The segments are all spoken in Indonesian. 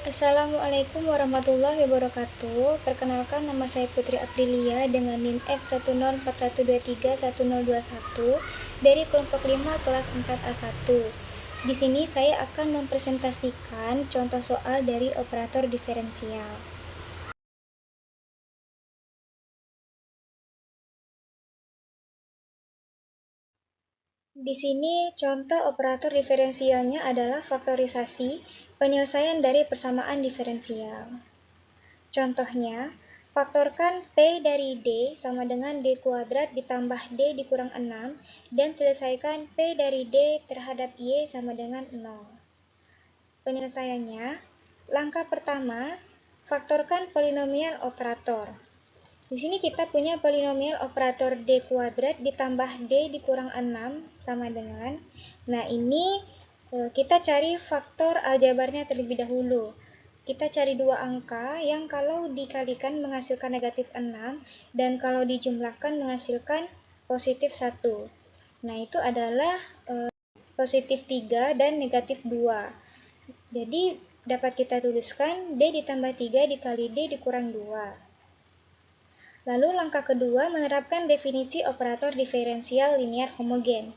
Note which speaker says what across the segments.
Speaker 1: Assalamualaikum warahmatullahi wabarakatuh. Perkenalkan, nama saya Putri Aprilia dengan NIM F1041231021 dari kelompok 5 kelas 4A1. Di sini saya akan mempresentasikan contoh soal dari operator diferensial. Di sini contoh operator diferensialnya adalah faktorisasi penyelesaian dari persamaan diferensial. Contohnya, faktorkan P dari D sama dengan D kuadrat ditambah D dikurang 6 dan selesaikan P dari D terhadap Y sama dengan 0. Penyelesaiannya, langkah pertama, faktorkan polinomial operator. Di sini kita punya polinomial operator D kuadrat ditambah D dikurang 6 sama dengan, nah ini kita cari faktor aljabarnya terlebih dahulu. Kita cari dua angka yang kalau dikalikan menghasilkan negatif 6 dan kalau dijumlahkan menghasilkan positif 1. Nah, itu adalah positif 3 dan negatif 2. Jadi, dapat kita tuliskan D ditambah 3 dikali D dikurang 2. Lalu langkah kedua menerapkan definisi operator diferensial linear homogen.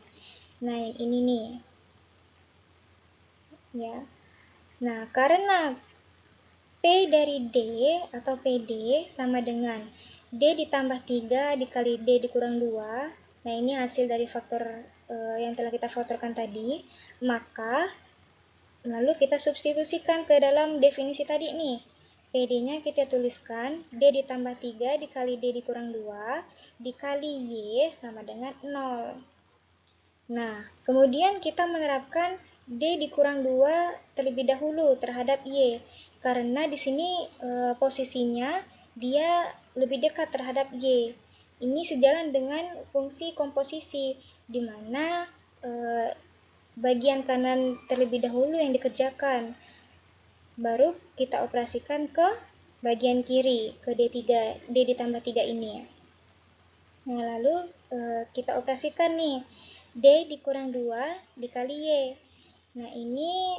Speaker 1: Nah, yang ini nih. Ya. Nah, karena P dari D atau PD sama dengan D ditambah 3 dikali D dikurang 2. Nah, ini hasil dari faktor yang telah kita faktorkan tadi. Maka, lalu kita substitusikan ke dalam definisi tadi nih. PD-nya kita tuliskan D ditambah 3 dikali D dikurang 2 dikali Y sama dengan 0. Nah, kemudian kita menerapkan D dikurang 2 terlebih dahulu terhadap Y. Karena di sini posisinya dia lebih dekat terhadap Y. Ini sejalan dengan fungsi komposisi, di mana bagian kanan terlebih dahulu yang dikerjakan. Baru kita operasikan ke bagian kiri, ke D ditambah 3 ini. Nah, lalu kita operasikan nih. D dikurang 2 dikali Y. Nah, ini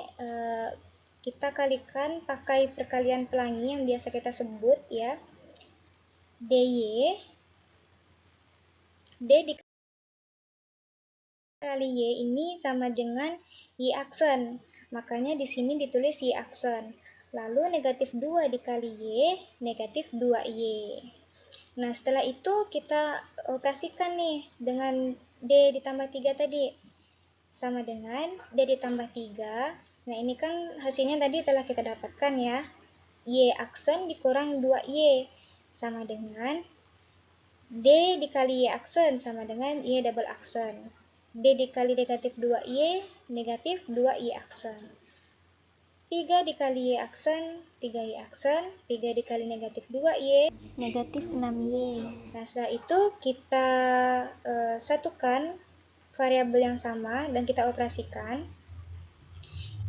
Speaker 1: kita kalikan pakai perkalian pelangi yang biasa kita sebut ya. DY D dikali Y ini sama dengan Y aksen. Makanya di sini ditulis Y aksen. Lalu negatif 2 dikali Y, negatif 2Y. Nah, setelah itu kita operasikan nih dengan D ditambah 3 tadi. Sama dengan D ditambah 3. Nah, ini kan hasilnya tadi telah kita dapatkan ya. Y aksen dikurang 2Y. Sama dengan D dikali Y aksen sama dengan Y double aksen. D dikali negatif 2Y, negatif 2Y aksen. 3 dikali Y aksen, 3Y aksen, 3 dikali negatif 2Y, negatif 6Y. Nah, setelah itu kita satukan variabel yang sama dan kita operasikan.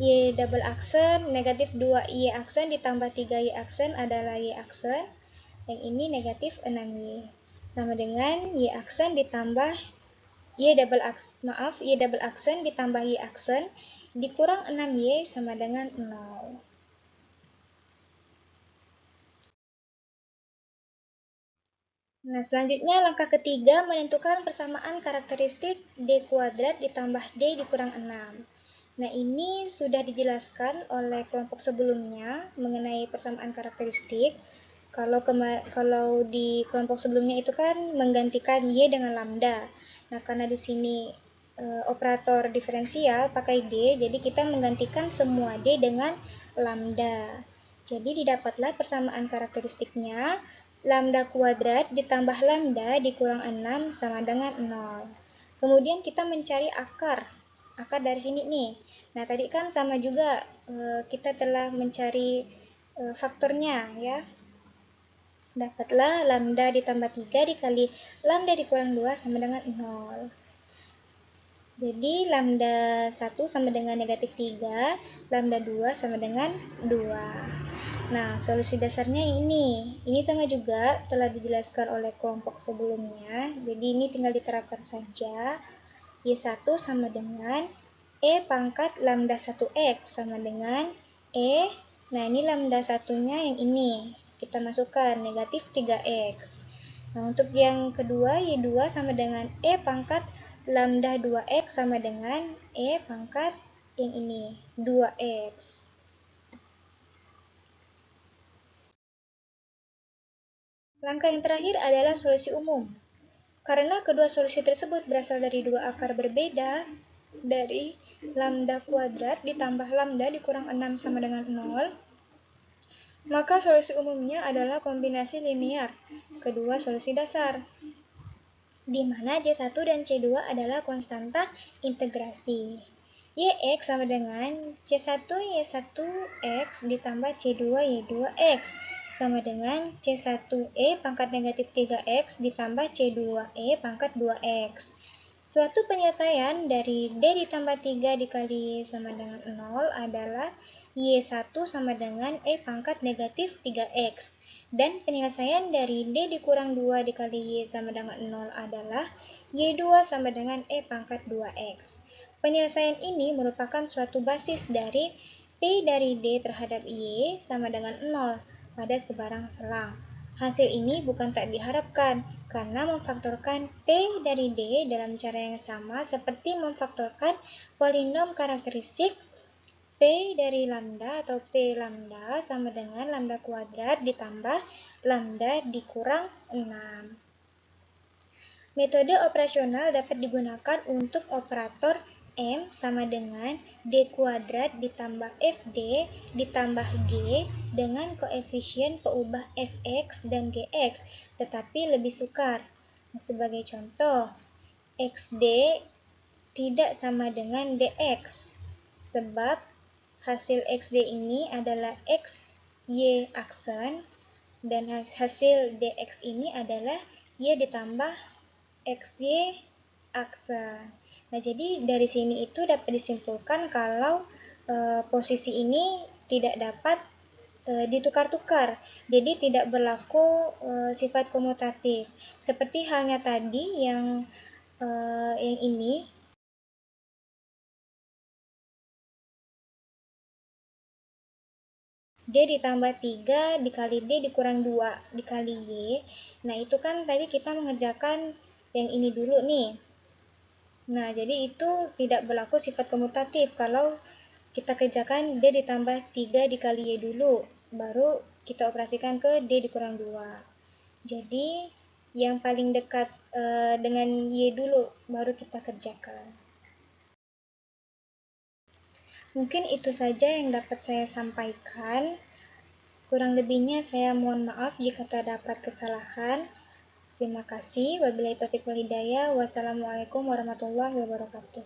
Speaker 1: Y double aksen, negatif 2Y aksen ditambah 3Y aksen adalah Y aksen. Yang ini negatif 6Y. Sama dengan Y aksen ditambah Y double aksen ditambah Y aksen dikurang 6Y sama dengan 0. Nah, selanjutnya langkah ketiga menentukan persamaan karakteristik D kuadrat ditambah D dikurang 6. Nah, ini sudah dijelaskan oleh kelompok sebelumnya mengenai persamaan karakteristik. Kalau di kelompok sebelumnya itu kan menggantikan Y dengan lambda. Nah, karena di sini operator diferensial pakai D, jadi kita menggantikan semua D dengan lambda. Jadi didapatlah persamaan karakteristiknya lambda kuadrat ditambah lambda dikurang 6 sama dengan 0. Kemudian kita mencari akar dari sini nih. Nah, tadi kan sama juga kita telah mencari faktornya ya. Dapatlah lambda ditambah 3 dikali lambda dikurang 2 sama dengan 0. Jadi lambda 1 sama dengan negatif 3, lambda 2 sama dengan 2. Nah, solusi dasarnya ini. Ini sama juga telah dijelaskan oleh kelompok sebelumnya. Jadi ini tinggal diterapkan saja. Y1 sama dengan E pangkat lambda 1X sama dengan E Nah, ini lambda satunya yang ini. Kita masukkan negatif 3x. Nah, untuk yang kedua, Y2 sama dengan E pangkat lambda 2x sama dengan E pangkat yang ini, 2x. Langkah yang terakhir adalah solusi umum. Karena kedua solusi tersebut berasal dari dua akar berbeda, dari lambda kuadrat ditambah lambda dikurang 6 sama dengan 0, maka solusi umumnya adalah kombinasi linear kedua solusi dasar, di mana C1 dan C2 adalah konstanta integrasi. Yx sama dengan C1 Y1x ditambah C2 Y2x sama dengan C1e pangkat negatif 3x ditambah C2e pangkat 2x. Suatu penyelesaian dari D ditambah 3 dikali Y sama dengan 0 adalah Y1 sama dengan E pangkat negatif 3x. Dan penyelesaian dari D dikurang 2 dikali Y sama dengan 0 adalah Y2 sama dengan E pangkat 2x. Penyelesaian ini merupakan suatu basis dari P dari D terhadap Y sama dengan 0 pada sebarang selang. Hasil ini bukan tak diharapkan, karena memfaktorkan P dari D dalam cara yang sama seperti memfaktorkan polinom karakteristik P dari lambda atau P lambda sama dengan lambda kuadrat ditambah lambda dikurang 6. Metode operasional dapat digunakan untuk operator M sama dengan D kuadrat ditambah FD ditambah G dengan koefisien peubah Fx dan Gx, tetapi lebih sukar. Sebagai contoh, XD tidak sama dengan Dx, sebab hasil XD ini adalah X, Y aksen, dan hasil Dx ini adalah Y ditambah XY aksen. Nah, jadi dari sini itu dapat disimpulkan kalau posisi ini tidak dapat ditukar-tukar, jadi tidak berlaku sifat komutatif. Seperti halnya tadi yang ini, D ditambah 3 dikali D dikurang 2 dikali Y. Nah, itu kan tadi kita mengerjakan yang ini dulu nih. Nah, jadi itu tidak berlaku sifat komutatif kalau kita kerjakan D ditambah 3 dikali Y dulu, baru kita operasikan ke D dikurang 2. Jadi, yang paling dekat dengan Y dulu, baru kita kerjakan. Mungkin itu saja yang dapat saya sampaikan. Kurang lebihnya saya mohon maaf jika terdapat kesalahan. Terima kasih. Wabillahi taufiq wal hidayah. Wassalamualaikum warahmatullahi wabarakatuh.